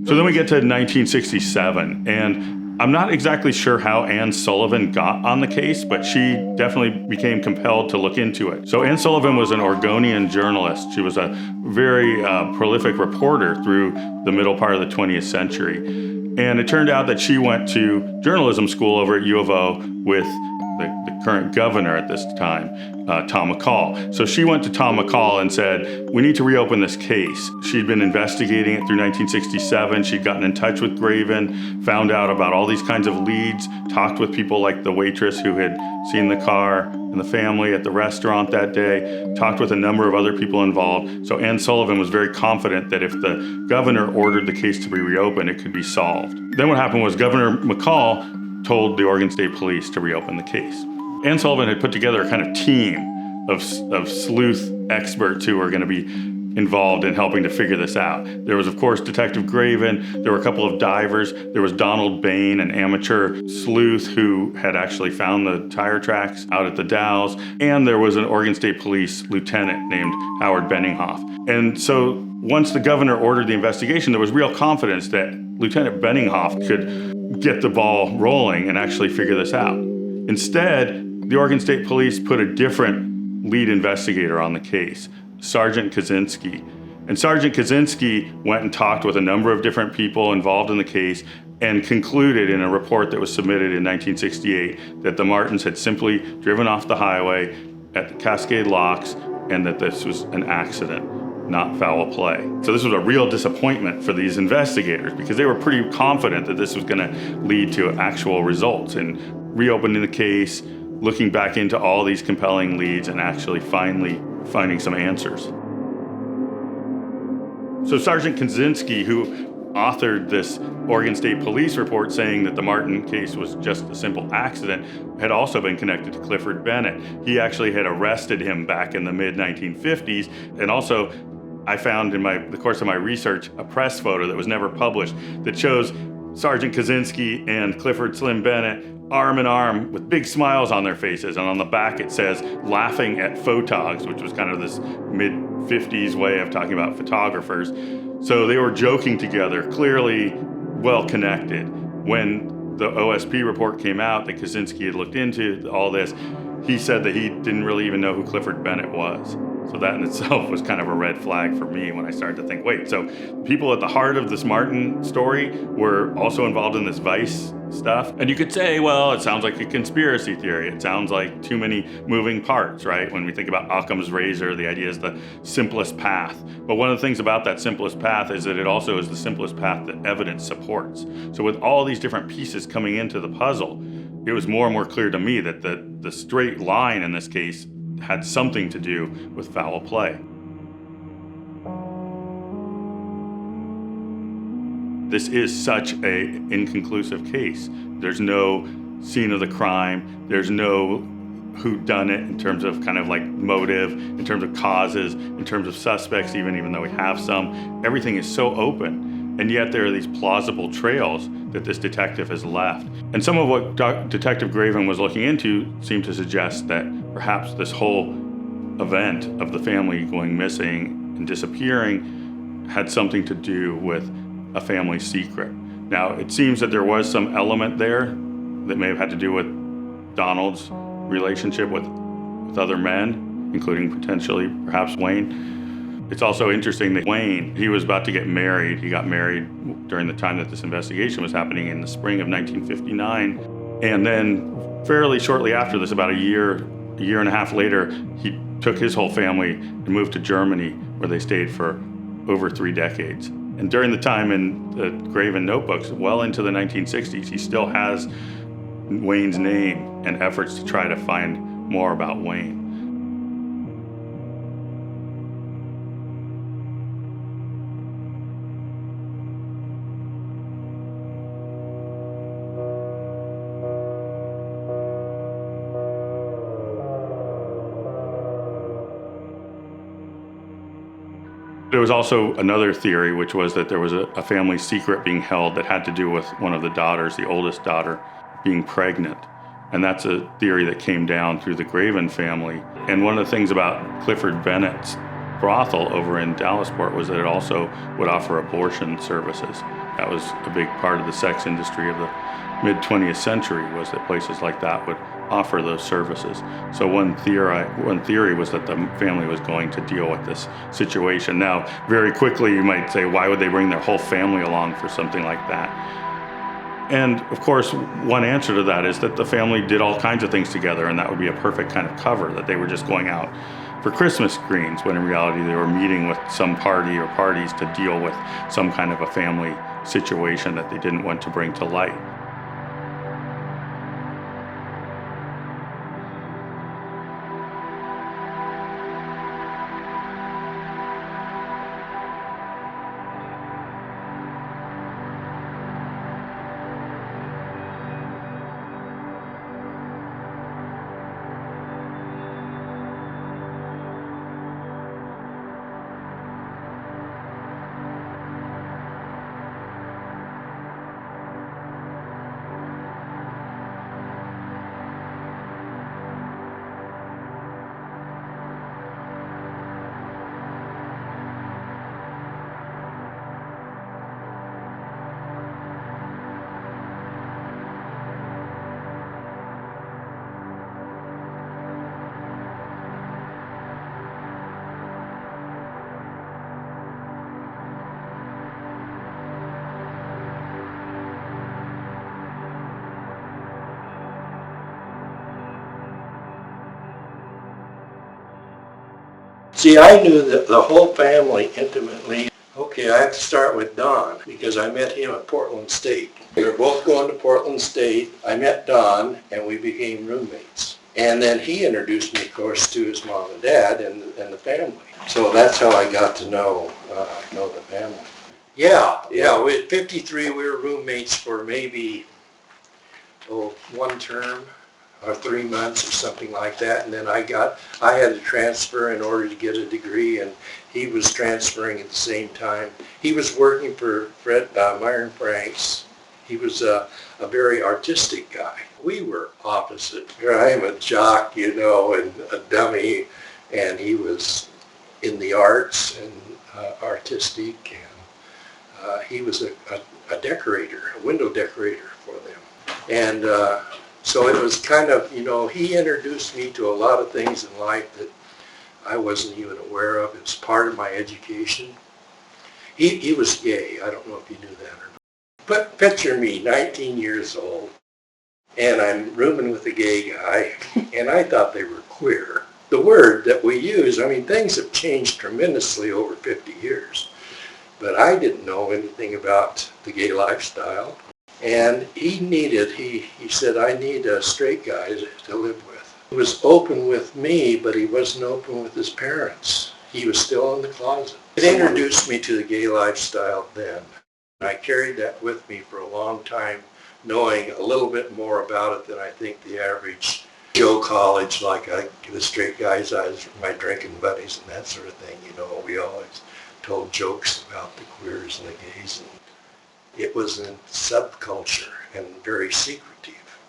So then we get to 1967, and I'm not exactly sure how Anne Sullivan got on the case, but she definitely became compelled to look into it. So Anne Sullivan was an Oregonian journalist. She was a very prolific reporter through the middle part of the 20th century. And it turned out that she went to journalism school over at U of O with the current governor at this time, Tom McCall. So she went to Tom McCall and said, we need to reopen this case. She'd been investigating it through 1967. She'd gotten in touch with Graven, found out about all these kinds of leads, talked with people like the waitress who had seen the car and the family at the restaurant that day, talked with a number of other people involved. So Anne Sullivan was very confident that if the governor ordered the case to be reopened, it could be solved. Then what happened was Governor McCall told the Oregon State Police to reopen the case. Anne Sullivan had put together a kind of team of sleuth experts who were going to be involved in helping to figure this out. There was, of course, Detective Graven. There were a couple of divers. There was Donald Bain, an amateur sleuth who had actually found the tire tracks out at the Dalles. And there was an Oregon State Police lieutenant named Howard Benninghoff. And so once the governor ordered the investigation, there was real confidence that Lieutenant Benninghoff could get the ball rolling and actually figure this out. Instead, the Oregon State Police put a different lead investigator on the case, Sergeant Kaczynski. And Sergeant Kaczynski went and talked with a number of different people involved in the case and concluded in a report that was submitted in 1968 that the Martins had simply driven off the highway at the Cascade Locks and that this was an accident, not foul play. So this was a real disappointment for these investigators because they were pretty confident that this was going to lead to actual results in reopening the case, looking back into all these compelling leads, and actually finally finding some answers. So Sergeant Kaczynski, who authored this Oregon State Police report saying that the Martin case was just a simple accident, had also been connected to Clifford Bennett. He actually had arrested him back in the mid-1950s, and also I found in the course of my research a press photo that was never published that shows Sergeant Kaczynski and Clifford Slim Bennett arm in arm with big smiles on their faces, and on the back it says laughing at photogs, which was kind of this mid-50s way of talking about photographers. So they were joking together, clearly well connected. When the OSP report came out that Kaczynski had looked into all this, he said that he didn't really even know who Clifford Bennett was. So that in itself was kind of a red flag for me when I started to think, wait, so people at the heart of this Martin story were also involved in this vice stuff? And you could say, well, it sounds like a conspiracy theory. It sounds like too many moving parts, right? When we think about Occam's razor, the idea is the simplest path. But one of the things about that simplest path is that it also is the simplest path that evidence supports. So with all these different pieces coming into the puzzle, it was more and more clear to me that the straight line in this case had something to do with foul play. This is such an inconclusive case. There's no scene of the crime. There's no whodunit in terms of kind of like motive, in terms of causes, in terms of suspects, even though we have some. Everything is so open. And yet there are these plausible trails that this detective has left. And some of what Detective Graven was looking into seemed to suggest that perhaps this whole event of the family going missing and disappearing had something to do with a family secret. Now, it seems that there was some element there that may have had to do with Donald's relationship with other men, including potentially perhaps Wayne. It's also interesting that Wayne, he was about to get married. He got married during the time that this investigation was happening in the spring of 1959. And then fairly shortly after this, about a year and a half later, he took his whole family and moved to Germany, where they stayed for over 3 decades. And during the time in the Graven notebooks, well into the 1960s, he still has Wayne's name and efforts to try to find more about Wayne. There was also another theory, which was that there was a family secret being held that had to do with one of the daughters, the oldest daughter, being pregnant. And that's a theory that came down through the Graven family. And one of the things about Clifford Bennett's brothel over in Dallasport was that it also would offer abortion services. That was a big part of the sex industry of the mid-20th century, was that places like that would offer those services. So one theory was that the family was going to deal with this situation. Now, very quickly you might say, why would they bring their whole family along for something like that? And of course, one answer to that is that the family did all kinds of things together, and that would be a perfect kind of cover, that they were just going out for Christmas greens, when in reality they were meeting with some party or parties to deal with some kind of a family situation that they didn't want to bring to light. See, I knew the whole family intimately. Okay, I have to start with Don, because I met him at Portland State. We were both going to Portland State. I met Don, and we became roommates. And then he introduced me, of course, to his mom and dad and the family. So that's how I got to know the family. Yeah. At 53, we were roommates for maybe one term or 3 months or something like that. And then I had to transfer in order to get a degree, and he was transferring at the same time. He was working for Myron Franks. He was a very artistic guy. We were opposite. Here I am, a jock, and a dummy, and he was in the arts and artistic, and he was a decorator, a window decorator for them. And so it was kind of, he introduced me to a lot of things in life that I wasn't even aware of. It was part of my education. He was gay. I don't know if you knew that or not. But picture me, 19 years old, and I'm rooming with a gay guy, and I thought they were queer. The word that we use, things have changed tremendously over 50 years. But I didn't know anything about the gay lifestyle. And he said, I need a straight guy to live with. He was open with me, but he wasn't open with his parents. He was still in the closet. It introduced me to the gay lifestyle then. I carried that with me for a long time, knowing a little bit more about it than I think the average Joe College, like the straight guys, my drinking buddies and that sort of thing. We always told jokes about the queers and the gays. And it was a subculture and very secretive.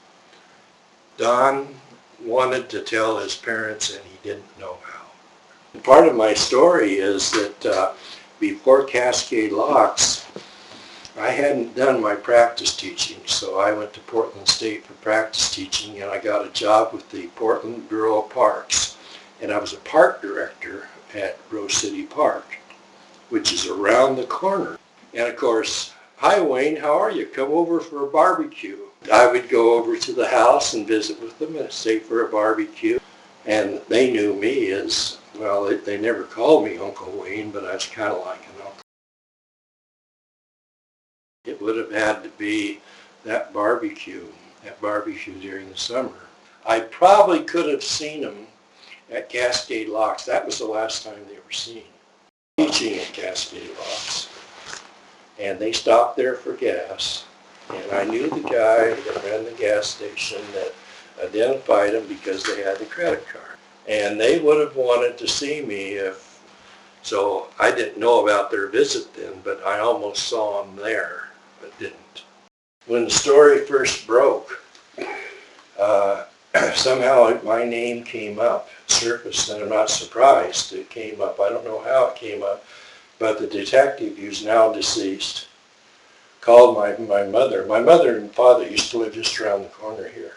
Don wanted to tell his parents, and he didn't know how. Part of my story is that before Cascade Locks, I hadn't done my practice teaching, so I went to Portland State for practice teaching, and I got a job with the Portland Bureau of Parks, and I was a park director at Rose City Park, which is around the corner. And of course, "Hi Wayne, how are you? Come over for a barbecue." I would go over to the house and visit with them and stay for a barbecue, and they knew me as, well, they never called me Uncle Wayne, but I was kind of like an uncle. It would have had to be that barbecue during the summer. I probably could have seen them at Cascade Locks. That was the last time they were seen. Teaching at Cascade Locks. And they stopped there for gas. And I knew the guy that ran the gas station that identified them because they had the credit card. And they would have wanted to see me if, so I didn't know about their visit then, but I almost saw them there, but didn't. When the story first broke, somehow my name came up, surfaced, and I'm not surprised it came up. I don't know how it came up, but the detective, who's now deceased, called my mother. My mother and father used to live just around the corner here.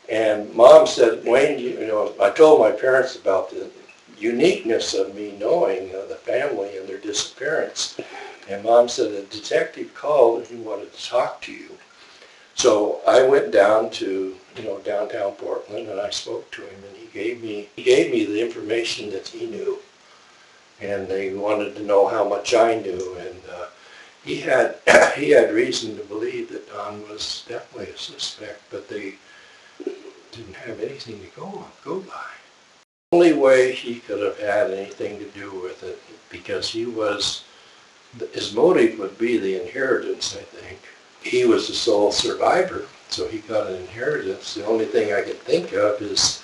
And Mom said, "Wayne, you know," I told my parents about the uniqueness of me knowing the family and their disappearance. And Mom said, "A detective called and he wanted to talk to you." So I went down to, downtown Portland, and I spoke to him, and he gave me the information that he knew. And they wanted to know how much I knew, and he had reason to believe that Don was definitely a suspect, but they didn't have anything to go by. The only way he could have had anything to do with it, because his motive would be the inheritance, I think. He was the sole survivor, so he got an inheritance. The only thing I could think of is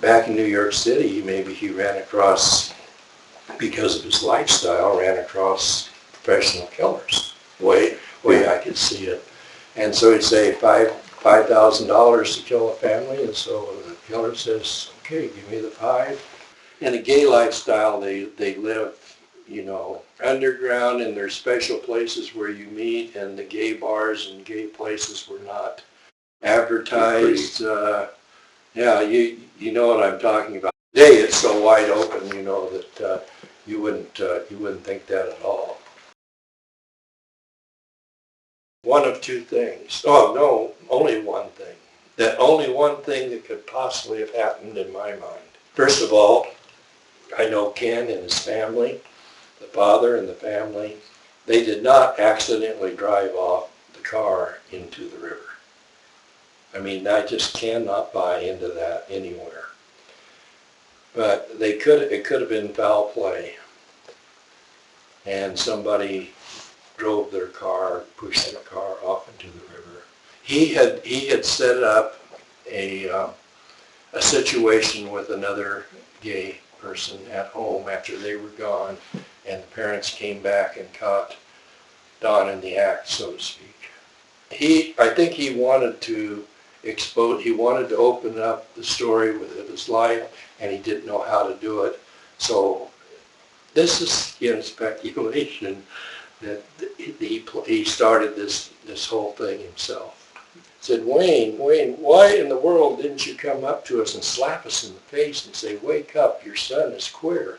back in New York City, maybe he ran across, because of his lifestyle, ran across professional killers. Way I could see it. And so he'd say $5,000 to kill a family, and so the killer says, "Okay, give me the $5." In a gay lifestyle, they live, underground, and there's special places where you meet, and the gay bars and gay places were not advertised. Yeah, you know what I'm talking about. Today it's so wide open, that you wouldn't think that at all. One of two things. Oh no, only one thing. Only one thing that could possibly have happened in my mind. First of all, I know Ken and his family, the father and the family, they did not accidentally drive off the car into the river. I mean, I just cannot buy into that anywhere. But it could have been foul play, and somebody drove their car, pushed their car off into the river. He had set up a situation with another gay person at home after they were gone, and the parents came back and caught Don in the act, so to speak. I think he wanted to open up the story of his life, and he didn't know how to do it. So this is, speculation that he started this whole thing himself. Said, Wayne, why in the world didn't you come up to us and slap us in the face and say, "Wake up, your son is queer"?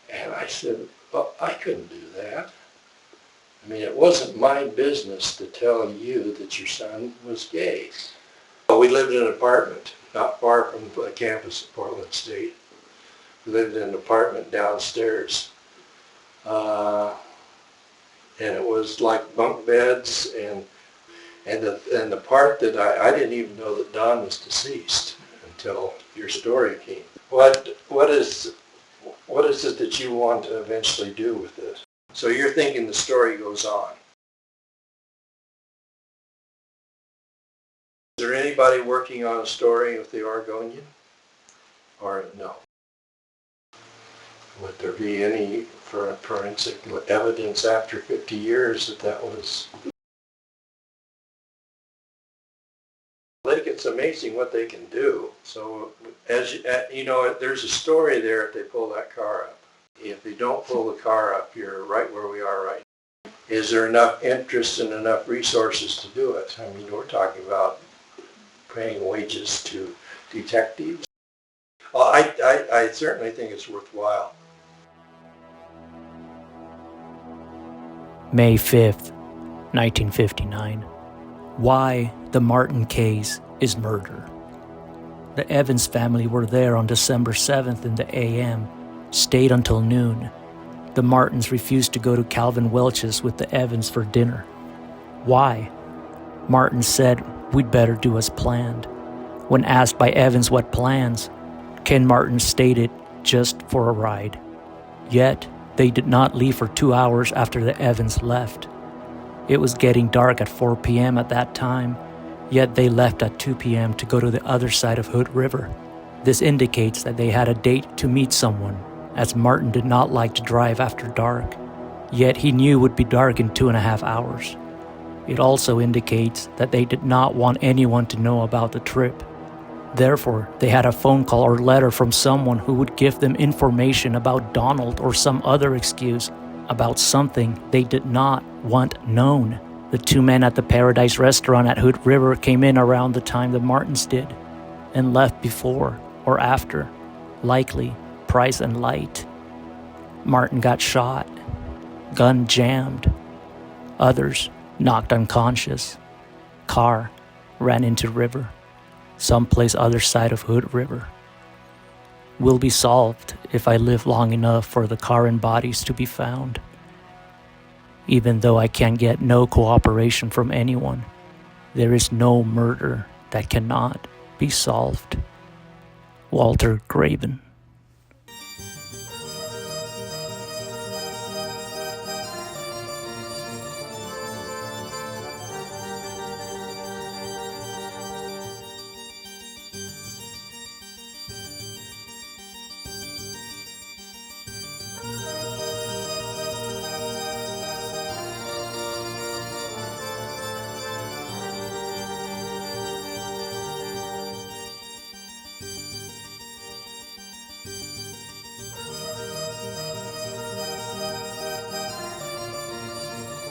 And I said, "Well, I couldn't do that. I mean, it wasn't my business to tell you that your son was gay." Well, we lived in an apartment not far from the campus at Portland State. We lived in an apartment downstairs. And it was like bunk beds, and the part that I didn't even know that Don was deceased until your story came. What is it that you want to eventually do with this? So you're thinking the story goes on. Is there anybody working on a story with the Oregonian? Or no? Would there be any forensic evidence after 50 years that was It's amazing what they can do. So as you know, there's a story there if they pull that car up. If they don't pull the car up, you're right where we are right now. Is there enough interest and enough resources to do it? I mean, we're talking about paying wages to detectives. Well, I certainly think it's worthwhile. May 5th, 1959. Why the Martin case is murder. The Evans family were there on December 7th in the AM, stayed until noon. The Martins refused to go to Calvin Welch's with the Evans for dinner. Why? Martin said, "We'd better do as planned." When asked by Evans what plans, Ken Martin stated, "Just for a ride." Yet, they did not leave for 2 hours after the Evans left. It was getting dark at 4 p.m. at that time, yet they left at 2 p.m. to go to the other side of Hood River. This indicates that they had a date to meet someone, as Martin did not like to drive after dark, yet he knew it would be dark in 2.5 hours. It also indicates that they did not want anyone to know about the trip. Therefore, they had a phone call or letter from someone who would give them information about Donald or some other excuse about something they did not want known. The two men at the Paradise restaurant at Hood River came in around the time the Martins did and left before or after, likely Price and Light. Martin got shot, gun jammed, others knocked unconscious, car ran into river, someplace other side of Hood River. Will be solved if I live long enough for the car and bodies to be found. Even though I can get no cooperation from anyone, there is no murder that cannot be solved. Walter Graven.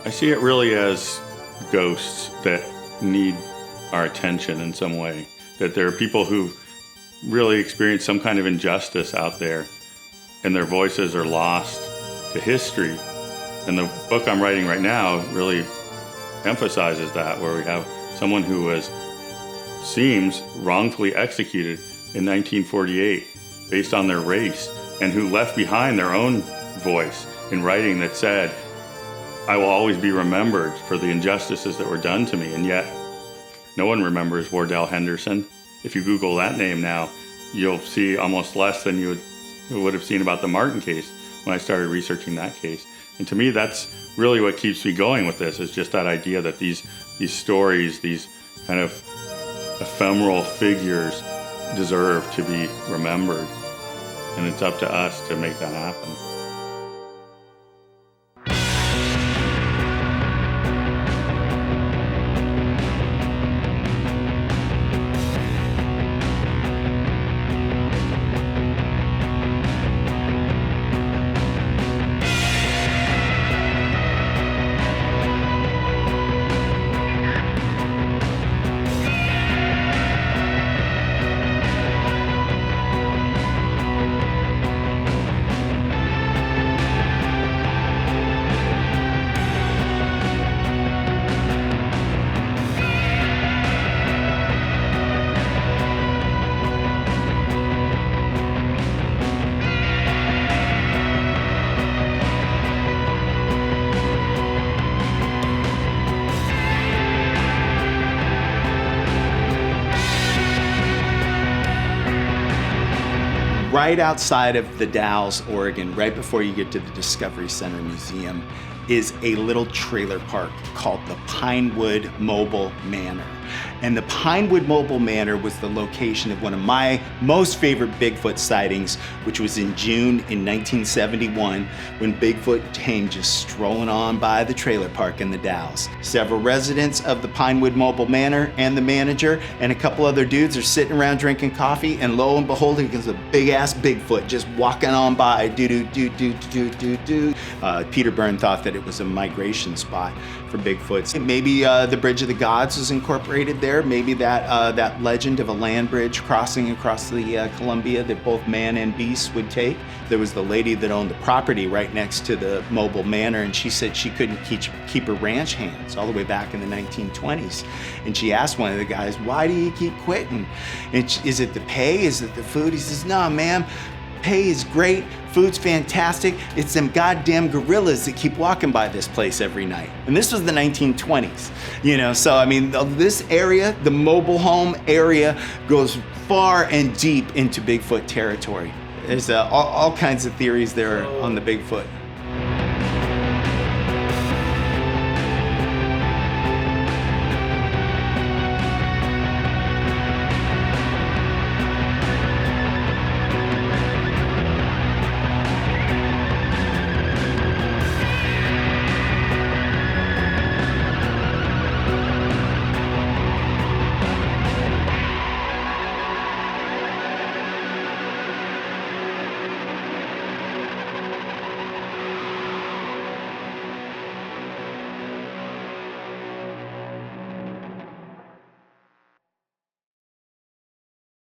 I see it really as ghosts that need our attention in some way. That there are people who really experience some kind of injustice out there, and their voices are lost to history. And the book I'm writing right now really emphasizes that, where we have someone who seems wrongfully executed in 1948 based on their race, and who left behind their own voice in writing that said, "I will always be remembered for the injustices that were done to me." And yet, no one remembers Wardell Henderson. If you Google that name now, you'll see almost less than you would have seen about the Martin case when I started researching that case. And to me, that's really what keeps me going with this, is just that idea that these stories, these kind of ephemeral figures deserve to be remembered. And it's up to us to make that happen. Right outside of the Dalles, Oregon, right before you get to the Discovery Center Museum, is a little trailer park called the Pinewood Mobile Manor. And the Pinewood Mobile Manor was the location of one of my most favorite Bigfoot sightings, which was in June in 1971, when Bigfoot came just strolling on by the trailer park in the Dalles. Several residents of the Pinewood Mobile Manor and the manager and a couple other dudes are sitting around drinking coffee, and lo and behold, here comes a big-ass Bigfoot just walking on by, do-do-do-do-do-do-do. Peter Byrne thought that it was a migration spot for Bigfoots. Maybe the Bridge of the Gods was incorporated there. Maybe that legend of a land bridge crossing across the Columbia that both man and beast would take. There was the lady that owned the property right next to the mobile manor, and she said she couldn't keep her ranch hands all the way back in the 1920s. And she asked one of the guys, "Why do you keep quitting? Is it the pay? Is it the food?" He says, "No, ma'am. Pay is great, food's fantastic, it's them goddamn gorillas that keep walking by this place every night." And this was the 1920s, you know, so I mean, this area, the mobile home area, goes far and deep into Bigfoot territory. There's all kinds of theories there on the Bigfoot.